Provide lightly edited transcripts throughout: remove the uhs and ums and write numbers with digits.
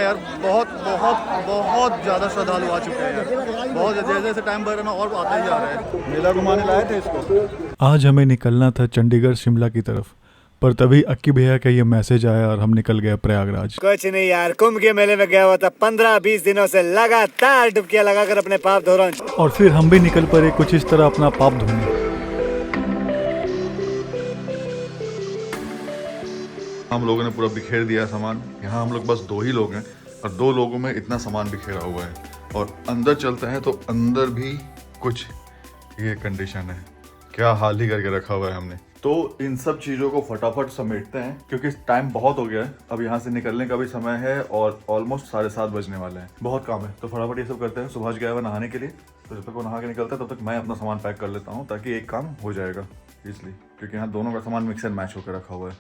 यार बहुत बहुत बहुत ज़्यादा श्रद्धालु आ चुके हैं यार, बहुत जैसे जैसे टाइम बढ़ रहा है और आता ही जा रहा है। मेला घुमाने लाए थे इसको। आज हमें निकलना था चंडीगढ़ शिमला की तरफ, पर तभी अक्की भैया का ये मैसेज आया और हम निकल गए प्रयागराज। कुछ नहीं यार, कुंभ के मेले में गया हुआ था। 15-20 दिनों से लगातार डुबकियां लगाकर अपने पाप धो रहा हूं। और फिर हम भी निकल पड़े कुछ इस तरह अपना पाप धोने। हम लोगों ने पूरा बिखेर दिया सामान। यहाँ हम लोग बस 2 ही लोग हैं और 2 लोगों में इतना सामान बिखेरा हुआ है। और अंदर चलते हैं तो अंदर भी कुछ ये कंडीशन है, क्या हाल ही करके रखा हुआ है हमने। तो इन सब चीज़ों को फटाफट समेटते हैं क्योंकि टाइम बहुत हो गया है। अब यहाँ से निकलने का भी समय है और ऑलमोस्ट 7:30 बजने वाले हैं। बहुत काम है तो फटाफट ये सब करते हैं। सुभाष गया हुआ नहाने के लिए, तो जब तक वो नहा के निकलता है तब तक मैं अपना सामान पैक कर लेता हूँ ताकि एक काम हो जाएगा, इसलिए क्योंकि यहाँ दोनों का सामान मिक्स एंड मैच होकर रखा हुआ है।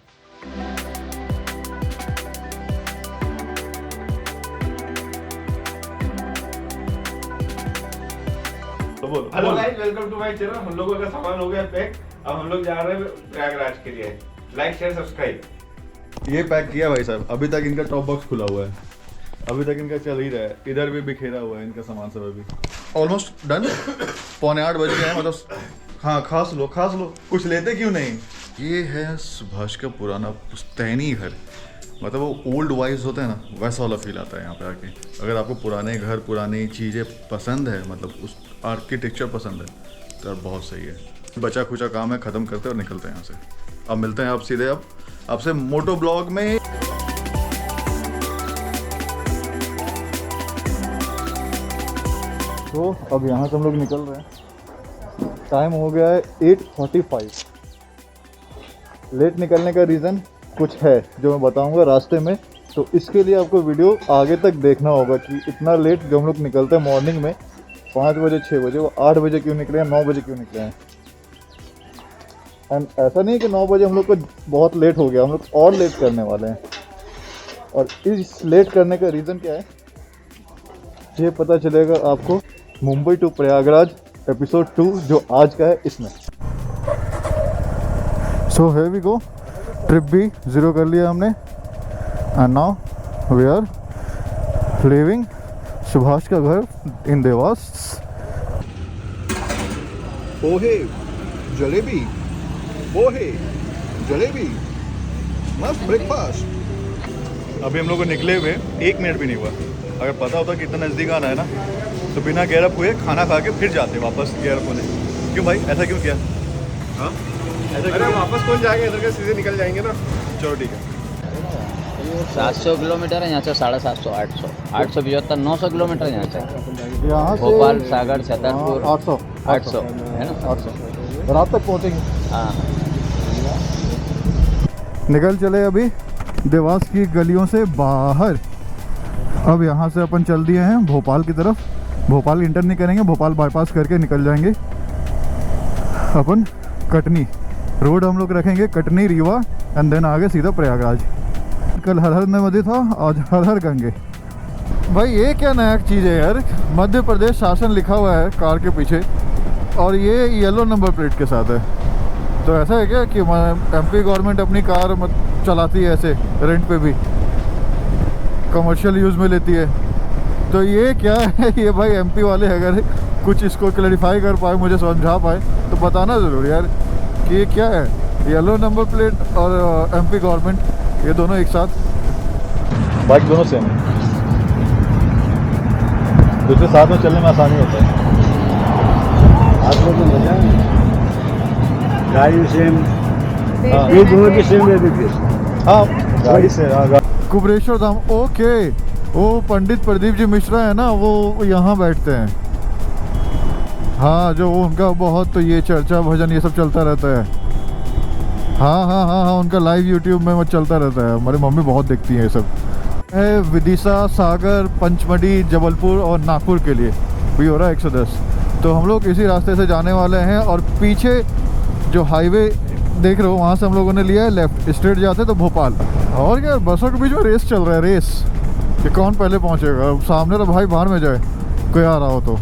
Hello guys, welcome to my channel. हम लोगों का सामान हो गया पैक। अब हम लोग जा रहे हैं प्रयागराज के लिए। Like share subscribe. ये पैक किया भाई साहब। अभी तक इनका टॉप बॉक्स खुला हुआ है, अभी तक इनका चल ही रहा है। इधर भी बिखेरा हुआ है इनका सामान सब। अभी ऑलमोस्ट डन। 7:45 बज गए हैं। मतलब हाँ, खास लो कुछ लेते क्यों नहीं। ये है सुभाष का पुराना पुश्तैनी घर। मतलब वो ओल्ड वाइज होता है ना, वैसा वाला फील आता है यहाँ पे आके। अगर आपको पुराने घर पुरानी चीज़ें पसंद है, मतलब उस आर्किटेक्चर पसंद है, तो बहुत सही है। बचा खुचा काम है, ख़त्म करते हैं और निकलते हैं यहाँ से। अब मिलते हैं आप सीधे अब आपसे मोटो ब्लॉग में। तो अब यहाँ से हम लोग निकल रहे हैं। टाइम हो गया है 8:45। लेट निकलने का रीज़न कुछ है जो मैं बताऊंगा रास्ते में, तो इसके लिए आपको वीडियो आगे तक देखना होगा कि इतना लेट जो हम लोग निकलते हैं मॉर्निंग में 5 बजे 6 बजे, वो 8 बजे क्यों निकले हैं, 9 बजे क्यों निकले हैं। एंड ऐसा नहीं है कि 9 बजे हम लोग को बहुत लेट हो गया, हम लोग और लेट करने वाले हैं। और इस लेट करने का रीज़न क्या है ये पता चलेगा आपको मुंबई टू प्रयागराज एपिसोड 2 जो आज का है इसमें। So here we go. Trip भी 0 कर लिया हमने and now we are living Subhash का घर इन देवास। पोहे जलेबी, पोहे जलेबी, मस्त ब्रेकफास्ट। अभी हम लोग को निकले हुए 1 मिनट भी नहीं हुआ। अगर पता होता कि इतना नज़दीक आना है ना, तो बिना गैरअप हुए खाना खा के फिर जाते वापस गैरअप होने। क्यों भाई, ऐसा क्यों किया? हाँ, अरे वापस कौन जाएंगे, इधर के सीधे निकल जाएंगे ना। चलो ठीक है। 700 किलोमीटर है यहाँ से, 750, 800, 875, 900 किलोमीटर यहाँ से। यहाँ से भोपाल, सागर, छतरपुर 800 है ना। 800 रात तक पहुँचेंगे। हाँ, निकल चले अभी देवास की गलियों से बाहर। अब यहाँ से अपन चल दिए हैं भोपाल की तरफ। भोपाल इंटर नहीं करेंगे, भोपाल बाईपास करके निकल जाएंगे अपन कटनी रोड। हम लोग रखेंगे कटनी रीवा एंड देन आगे सीधा प्रयागराज। कल हर हर नदी था, आज हर हर गंगे। भाई ये क्या नया चीज़ है यार, मध्य प्रदेश शासन लिखा हुआ है कार के पीछे और ये येलो नंबर प्लेट के साथ है। तो ऐसा है क्या कि एमपी गवर्नमेंट अपनी कार चलाती है ऐसे रेंट पे भी, कमर्शियल यूज़ में लेती है। तो ये क्या है ये भाई, एमपी वाले अगर कुछ इसको क्लैरिफाई कर पाए, मुझे समझा पाए तो बताना ज़रूर यार कि ये क्या है। येलो नंबर प्लेट और एमपी गवर्नमेंट ये दोनों एक साथ। बाइक दोनों सेम है, दूसरे साथ में चलने में आसानी होता है। आप लोग को मजा है, गाड़ी सेम, ये दोनों की सेम है। हाँ, गाड़ी से कुबरेश्वर धाम, ओके। वो पंडित प्रदीप जी मिश्रा है ना, वो यहाँ बैठते हैं। हाँ, जो उनका बहुत तो ये चर्चा भजन ये सब चलता रहता है। हाँ, उनका लाइव यूट्यूब में चलता रहता है। हमारी मम्मी बहुत देखती है ये सब। विदिशा, सागर, पंचमढ़ी, जबलपुर और नागपुर के लिए भी हो रहा है 110। तो हम लोग इसी रास्ते से जाने वाले हैं और पीछे जो हाईवे देख रहे हो वहाँ से हम लोगों ने लिया है लेफ्ट, स्ट्रेट जाते तो भोपाल। और क्या, बसों के बीच में रेस चल रहा है, रेस कि कौन पहले पहुँचेगा। सामने तो भाई बाहर में जाए कोई आ रहा हो तो।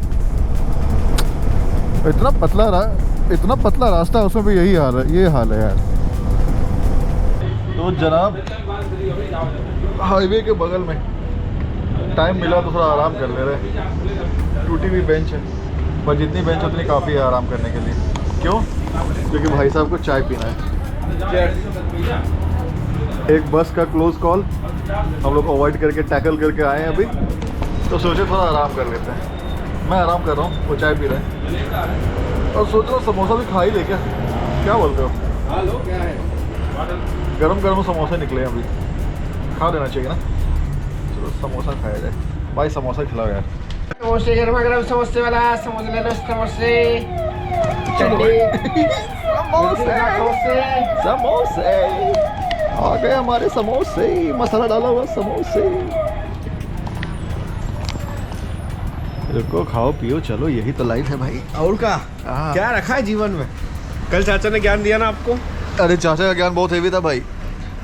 इतना पतला रास्ता, उसमें भी यही हाल है, ये हाल है यार। तो जनाब हाईवे के बगल में टाइम मिला तो थोड़ा आराम कर ले रहे। टूटी हुई बेंच है, पर जितनी बेंच उतनी काफ़ी है आराम करने के लिए। क्यों? क्योंकि भाई साहब को चाय पीना है। एक बस का क्लोज कॉल हम लोग अवॉइड करके टैकल करके आए हैं अभी, तो सोचे थोड़ा आराम कर लेते हैं। मैं आराम कर रहा हूँ, वो चाय पी रहे हैं, और सोच रहा हूँ समोसा भी खा ही ले क्या बोलते हो? गरम गरम समोसे निकले हैं अभी, खा लेना चाहिए ना। चलो समोसा खाया जाए। भाई समोसा खिलाओ यार। समोसे गर्मा गर्म समोसे वाला, समोसे ले लो, समोसे समोसे आ गए हमारे समोसे, मसाला डाला हुआ समोसे। रुको खाओ पियो चलो, यही तो लाइफ है भाई। और क्या रखा है जीवन में? कल चाचा ने ज्ञान दिया ना आपको। अरे चाचा का ज्ञान बहुत हेवी था भाई,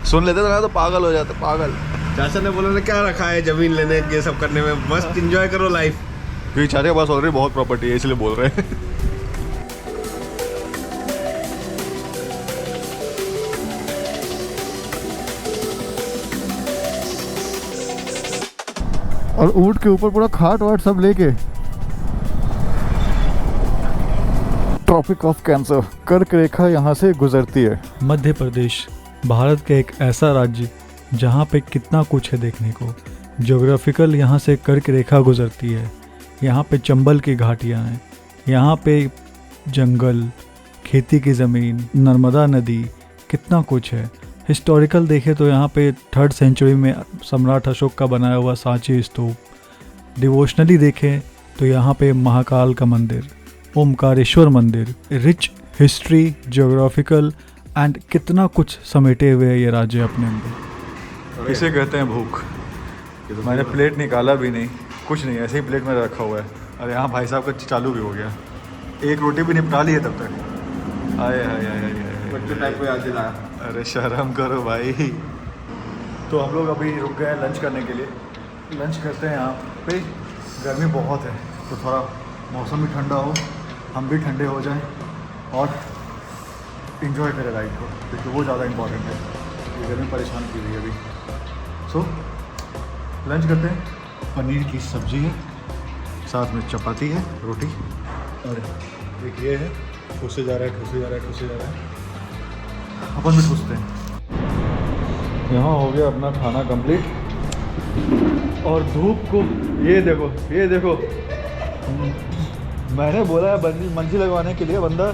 सुन लेते थे ना तो पागल हो जाते, पागल। चाचा ने बोला ना क्या रखा है जमीन लेने ये सब करने में, मस्त एंजॉय करो लाइफ। क्योंकि चाचा के पास ऑलरेडी बहुत प्रॉपर्टी है इसलिए बोल रहे हैं। और ऊंट के ऊपर पूरा खाट वाट सब लेके ट्रॉपिक ऑफ कैंसर कर्क रेखा यहाँ से गुजरती है। मध्य प्रदेश भारत का एक ऐसा राज्य जहाँ पे कितना कुछ है देखने को। ज्योग्राफिकल यहाँ से कर्क रेखा गुजरती है। यहाँ पे चंबल की घाटियाँ हैं, यहाँ पे जंगल, खेती की ज़मीन, नर्मदा नदी, कितना कुछ है। हिस्टोरिकल देखें तो यहाँ पे 3rd सेंचुरी में सम्राट अशोक का बनाया हुआ सांची स्तूप। डिवोशनली देखें तो यहाँ पे महाकाल का मंदिर, ओमकारेश्वर मंदिर, रिच हिस्ट्री, ज्योग्राफिकल एंड कितना कुछ समेटे हुए है ये राज्य अपने अंदर। इसे कहते हैं भूख। मैंने प्लेट निकाला भी नहीं, कुछ नहीं, ऐसे ही प्लेट में रखा हुआ है। अरे यहाँ भाई साहब का चालू भी हो गया, एक रोटी भी निपटा ली है तब तक। आए हाय हाय हाय, बच्चों टाइप को याद दिलाया। अरे शर्म करो भाई। तो हम लोग अभी रुक गए हैं लंच करने के लिए। लंच करते हैं यहाँ पे, गर्मी बहुत है तो थोड़ा मौसम भी ठंडा हो, हम भी ठंडे हो जाएं और इन्जॉय करें राइड को, क्योंकि वो ज़्यादा इम्पॉर्टेंट है। ये गर्मी परेशान की हुई है अभी। सो लंच करते हैं। पनीर की सब्ज़ी है, साथ में चपाती है, रोटी, और एक ये है, ठूसे जा रहा है, ठूसे जा रहा है, ठूसे जा रहा है। अपन भी ठूसते हैं। यहाँ हो गया अपना खाना कंप्लीट। और धूप को ये देखो, ये देखो, मैंने बोला है मंजी लगवाने के लिए बंदा,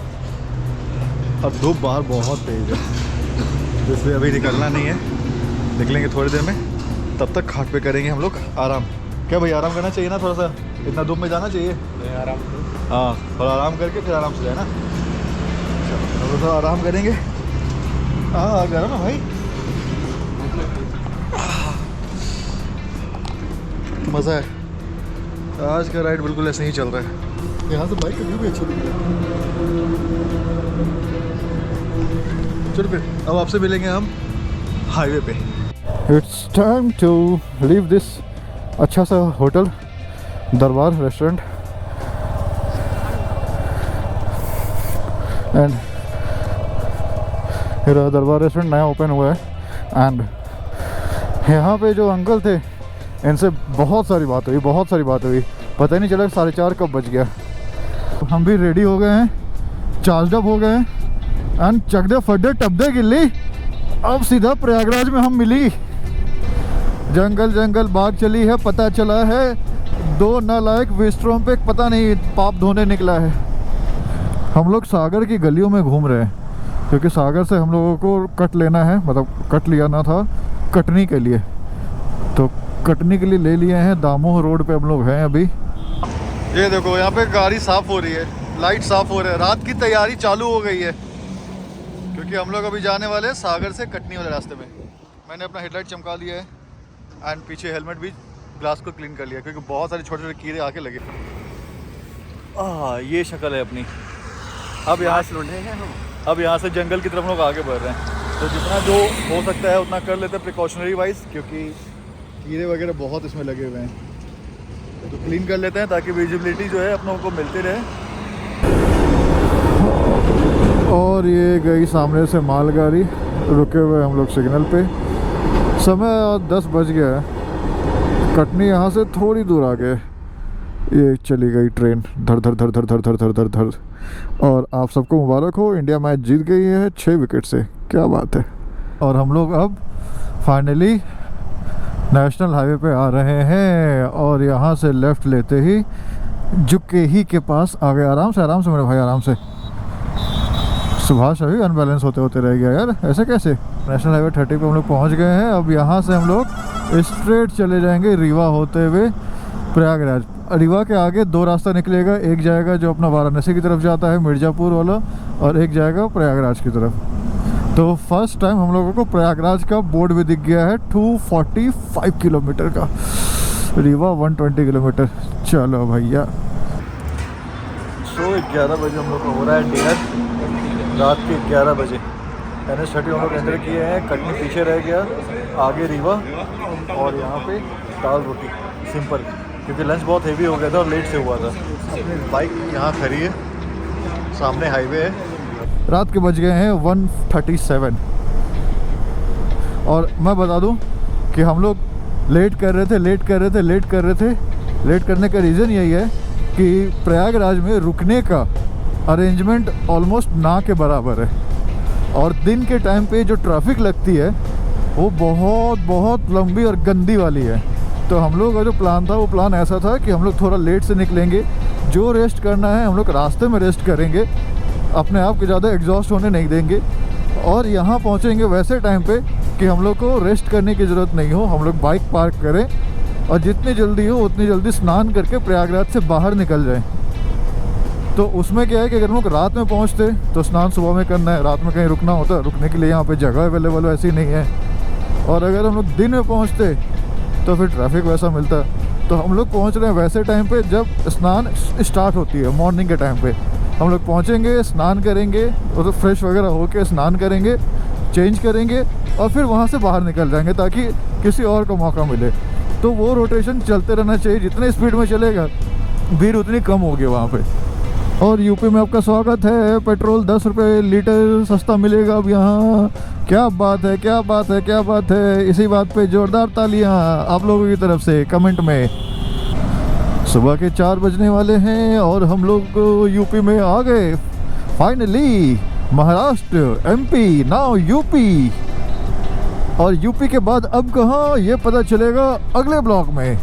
अब धूप बाहर बहुत तेज़ है इसलिए अभी निकलना नहीं है, निकलेंगे थोड़ी देर में। तब तक खाट पे करेंगे हम लोग आराम। क्या भाई आराम करना चाहिए ना, थोड़ा सा इतना धूप में जाना चाहिए। आराम, हाँ थोड़ा आराम करके फिर आराम से जाए ना। चलो थोड़ा आराम करेंगे। गर्म है भाई, मज़ा है। आज का राइड बिल्कुल ऐसे ही चल रहा है। यहाँ से बाइक का व्यू भी अच्छा दिख रहा है। चलो फिर अब आपसे मिलेंगे हम हाईवे पे। It's time to leave this अच्छा सा होटल, दरबार रेस्टोरेंट, एंड मेरा दरबार रेस्टोरेंट नया ओपन हुआ है। एंड यहाँ पे जो अंकल थे इनसे बहुत सारी बात हुई, पता ही नहीं चला 4:30 कब बज गया। हम भी रेडी हो गए हैं, चार्ज अप हो गए हैं, एंड चकदे फड्डे टपदे गिल्ली अब सीधा प्रयागराज में हम मिली। जंगल बाग चली है, पता चला है 2 नालायक विस्ट्रोम पे पता नहीं पाप धोने निकला है। हम लोग सागर की गलियों में घूम रहे हैं क्योंकि सागर से हम लोगों को कट लेना है, मतलब कट लिया ना था कटनी के लिए, तो कटनी के लिए ले लिए हैं। दामोह रोड पे हम लोग हैं अभी। ये देखो यहाँ पे गाड़ी साफ़ हो रही है, लाइट साफ़ हो रहा है, रात की तैयारी चालू हो गई है क्योंकि हम लोग अभी जाने वाले हैं सागर से कटनी वाले रास्ते में। मैंने अपना हेडलाइट चमका दिया है एंड पीछे हेलमेट भी ग्लास को क्लीन कर लिया क्योंकि बहुत सारे छोटे छोटे कीड़े आके लगे। ये शक्ल है अपनी। अब यहाँ से जंगल की तरफ लोग आगे बढ़ रहे हैं, तो जितना जो हो सकता है उतना कर लेते हैं प्रिकॉशनरी वाइज, क्योंकि कीड़े वगैरह बहुत इसमें लगे हुए हैं, तो क्लीन कर लेते हैं ताकि विजिबिलिटी जो है अपनों को मिलती रहे। और ये गई सामने से मालगाड़ी, रुके हुए हम लोग सिग्नल पे। समय 10 बज गया है, कटनी यहाँ से थोड़ी दूर आगे ये चली गई ट्रेन, धड़ धड़ धड़ धड़ धड़ धड़ धड़ धड़ धड़। और आप सबको मुबारक हो, इंडिया मैच जीत गई है 6 विकेट से, क्या बात है। और हम लोग अब फाइनली नेशनल हाईवे पे आ रहे हैं और यहाँ से लेफ़्ट लेते ही जुके ही के पास आ गए। आराम से मेरे भाई, आराम से। सुभाष अभी अनबैलेंस होते होते रह गया यार, ऐसे कैसे। नेशनल हाईवे 30 पे हम लोग पहुँच गए हैं। अब यहाँ से हम लोग स्ट्रेट चले जाएंगे रीवा होते हुए प्रयागराज। रीवा के आगे 2 रास्ता निकलेगा, एक जाएगा जो अपना वाराणसी की तरफ जाता है मिर्ज़ापुर वाला, और एक जाएगा प्रयागराज की तरफ। तो फर्स्ट टाइम हम लोगों को प्रयागराज का बोर्ड भी दिख गया है, 245 किलोमीटर का, रीवा 120 किलोमीटर। चलो भैया। 11 बजे हम लोग का हो रहा है डिनर, रात के 11 बजे। NH30 हम लोग एंटर किए हैं, कटनी पीछे रह गया, आगे रीवा, और यहाँ पे दाल रोटी सिंपल, क्योंकि लंच बहुत हेवी हो गया था और लेट से हुआ था। अपनी बाइक यहाँ खड़ी है, सामने हाईवे है। रात के बज गए हैं 1:37 और मैं बता दूं कि हम लोग लेट कर रहे थे। लेट करने का रीज़न यही है कि प्रयागराज में रुकने का अरेंजमेंट ऑलमोस्ट ना के बराबर है, और दिन के टाइम पे जो ट्रैफिक लगती है वो बहुत लंबी और गंदी वाली है। तो हम लोग का जो प्लान था वो प्लान ऐसा था कि हम लोग थोड़ा लेट से निकलेंगे, जो रेस्ट करना है हम लोग रास्ते में रेस्ट करेंगे, अपने आप को ज़्यादा एग्जॉस्ट होने नहीं देंगे, और यहाँ पहुँचेंगे वैसे टाइम पे कि हम लोग को रेस्ट करने की ज़रूरत नहीं हो। हम लोग बाइक पार्क करें और जितनी जल्दी हो उतनी जल्दी स्नान करके प्रयागराज से बाहर निकल जाएं। तो उसमें क्या है कि अगर हम लोग रात में पहुँचते तो स्नान सुबह में करना है, रात में कहीं रुकना होता है, रुकने के लिए यहाँ पे जगह अवेलेबल ऐसी नहीं है। और अगर हम लोग दिन में पहुँचते तो फिर ट्रैफिक वैसा मिलता। तो हम लोग पहुँच रहे हैं वैसे टाइम पे जब स्नान स्टार्ट होती है, मॉर्निंग के टाइम पे हम लोग पहुँचेंगे, स्नान करेंगे, और तो फ्रेश वगैरह होके स्नान करेंगे, चेंज करेंगे और फिर वहाँ से बाहर निकल जाएंगे ताकि किसी और को मौका मिले। तो वो रोटेशन चलते रहना चाहिए, जितने स्पीड में चलेगा भीड़ उतनी कम होगी वहाँ पे। और यूपी में आपका स्वागत है, पेट्रोल 10 रुपये लीटर सस्ता मिलेगा अब यहाँ। क्या बात है। इसी बात पे जोरदार तालियां आप लोगों की तरफ से कमेंट में। सुबह के 4 बजने वाले हैं और हम लोग यूपी में आ गए finally. Maharashtra, MP, now UP. और यूपी के बाद अब कहाँ, ये पता चलेगा अगले ब्लॉग में।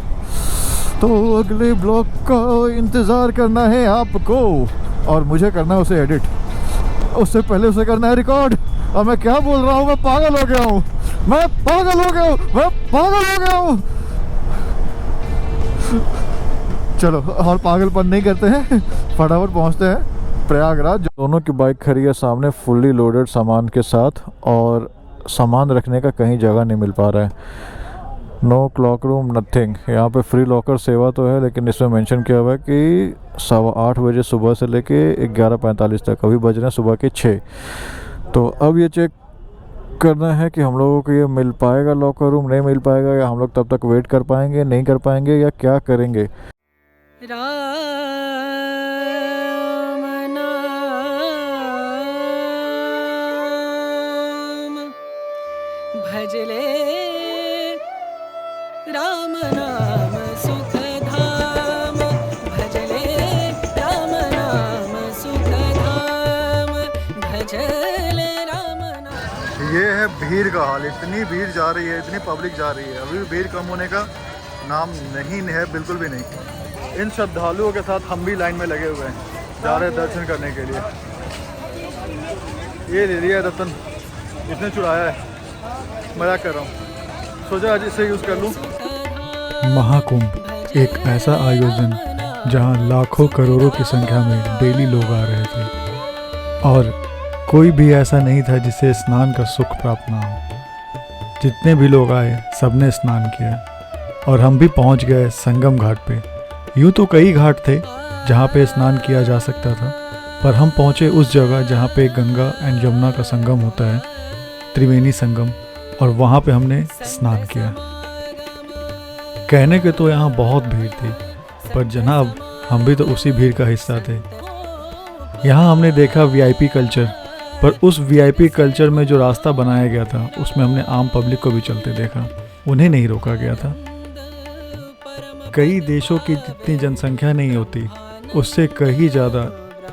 तो अगले ब्लॉग का इंतज़ार करना है आपको, और मुझे करना है उसे एडिट, उससे पहले उसे करना है रिकॉर्ड। और मैं क्या बोल रहा हूँ, मैं पागल हो गया हूँ। चलो और पागलपन नहीं करते हैं, फटाफट पहुँचते हैं प्रयागराज। दोनों की बाइक खड़ी है सामने फुल्ली लोडेड सामान के साथ, और सामान रखने का कहीं जगह नहीं मिल पा रहा है। No cloakroom, nothing. यहाँ पे फ्री लॉकर सेवा तो है, लेकिन इसमें मेंशन किया हुआ है कि 8:15 बजे सुबह से लेके 11:45 तक। अभी बज रहे हैं सुबह के 6। तो अब ये चेक करना है कि हम लोगों को ये मिल पाएगा लॉकर रूम, नहीं मिल पाएगा, या हम लोग तब तक वेट कर पाएंगे, नहीं कर पाएंगे, या क्या करेंगे। भजले राम नाम सुख धाम, भजले राम नाम सुख धाम, भजले राम नाम। ये है भीड़ का हाल, इतनी भीड़ जा रही है, इतनी पब्लिक जा रही है, अभी भी भीड़ कम होने का नाम नहीं है, बिल्कुल भी नहीं। इन श्रद्धालुओं के साथ हम भी लाइन में लगे हुए हैं, जा रहे हैं दर्शन करने के लिए। ये ले लिया रतन, इसने चुराया है, मजाक कर रहा हूँ, सोचा आज इसे यूज़ कर लूँ। महाकुंभ एक ऐसा आयोजन जहां लाखों करोड़ों की संख्या में डेली लोग आ रहे थे, और कोई भी ऐसा नहीं था जिसे स्नान का सुख प्राप्त ना हो। जितने भी लोग आए सबने स्नान किया, और हम भी पहुंच गए संगम घाट पे। यूँ तो कई घाट थे जहां पे स्नान किया जा सकता था, पर हम पहुंचे उस जगह जहां पे गंगा एंड यमुना का संगम होता है, त्रिवेणी संगम, और वहाँ पे हमने स्नान किया। कहने के तो यहाँ बहुत भीड़ थी, पर जनाब हम भी तो उसी भीड़ का हिस्सा थे। यहाँ हमने देखा VIP कल्चर, पर उस VIP कल्चर में जो रास्ता बनाया गया था उसमें हमने आम पब्लिक को भी चलते देखा, उन्हें नहीं रोका गया था। कई देशों की जितनी जनसंख्या नहीं होती उससे कहीं ज़्यादा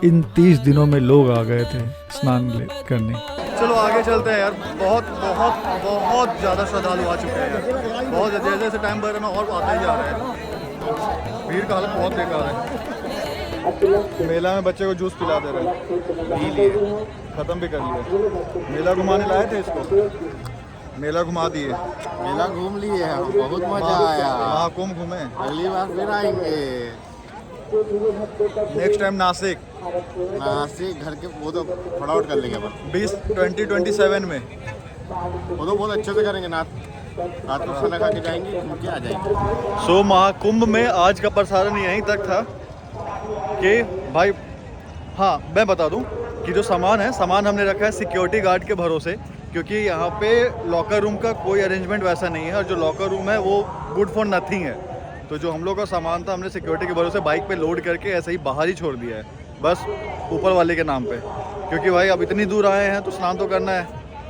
इन 30 दिनों में लोग आ गए थे स्नान करने। चलो आगे चलते हैं यार। बहुत बहुत बहुत ज़्यादा श्रद्धालु आ चुके हैं यार। बहुत जैसे जैसे टाइम बढ़ रहा है और आते ही जा रहे हैं। भीड़ का हालत बहुत बेकार है। मेला में बच्चे को जूस पिला दे रहे हैं, पी लिए, ख़त्म भी कर लिए। मेला घुमाने लाए थे इसको, मेला घुमा दिए। मेला घूम लिए हम, बहुत मजा आया। महाकुंभ घूमे, अगली बार फिर आएंगे। नेक्स्ट टाइम नासिक घर के वो तो फटाफट कर लेंगे अपन 2027 में। वो तो बहुत अच्छे से करेंगे। रात को खाना खा के जाएंगे, घूम के आ जाएंगे। सो महाकुंभ में आज का प्रसारण यहीं तक था कि भाई, हाँ मैं बता दूं कि जो सामान है, सामान हमने रखा है सिक्योरिटी गार्ड के भरोसे, क्योंकि यहाँ पे लॉकर रूम का कोई अरेंजमेंट वैसा नहीं है और जो लॉकर रूम है वो गुड फॉर नथिंग है। तो जो हम लोग का सामान था हमने सिक्योरिटी के भरोसे बाइक पे लोड करके ऐसे ही बाहर ही छोड़ दिया है, बस ऊपर वाले के नाम पे। क्योंकि भाई अब इतनी दूर आए हैं तो स्नान तो करना है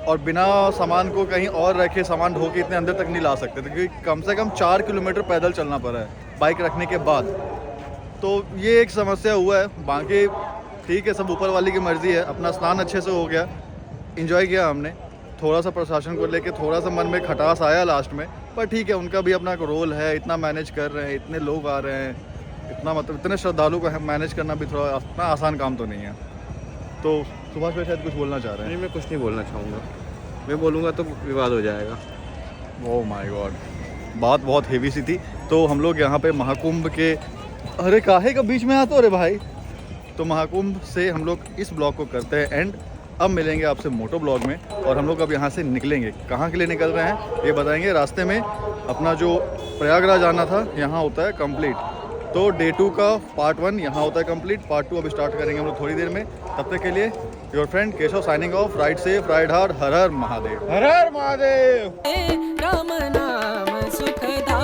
और बिना सामान को कहीं और रखे सामान ढो के इतने अंदर तक नहीं ला सकते थे, क्योंकि कम से कम 4 किलोमीटर पैदल चलना पड़ा है बाइक रखने के बाद। तो ये एक समस्या हुआ है। बाकी ठीक है, सब ऊपर वाले की मर्ज़ी है। अपना स्नान अच्छे से हो गया, इंजॉय किया हमने। थोड़ा सा प्रशासन को लेके थोड़ा सा मन में खटास आया लास्ट में, पर ठीक है, उनका भी अपना एक रोल है। इतना मैनेज कर रहे हैं, इतने लोग आ रहे हैं, इतना मतलब इतने श्रद्धालु को मैनेज करना भी थोड़ा इतना आसान काम तो नहीं है। तो सुभाष भाई शायद कुछ बोलना चाह रहे हैं। नहीं, मैं कुछ नहीं बोलना चाहूँगा। मैं बोलूँगा तो विवाद हो जाएगा। ओह माय गॉड, बात बहुत हेवी सी थी। तो हम लोग यहाँ पे महाकुंभ के, अरे काहे का बीच में आते हो रे भाई। तो महाकुंभ से हम लोग इस ब्लॉग को करते हैं एंड। अब मिलेंगे आपसे मोटो ब्लॉग में और हम लोग अब यहाँ से निकलेंगे। कहाँ के लिए निकल रहे हैं ये बताएंगे। रास्ते में अपना जो प्रयागराज आना था यहाँ होता है कंप्लीट। तो डे 2 का पार्ट 1 यहाँ होता है कंप्लीट। पार्ट 2 अब स्टार्ट करेंगे हम लोग थोड़ी देर में। तब तक के लिए your friend Keshav signing off. Ride safe, ride hard, हर हर महादेव। हर हर महादेव। राम नाम सुखदायक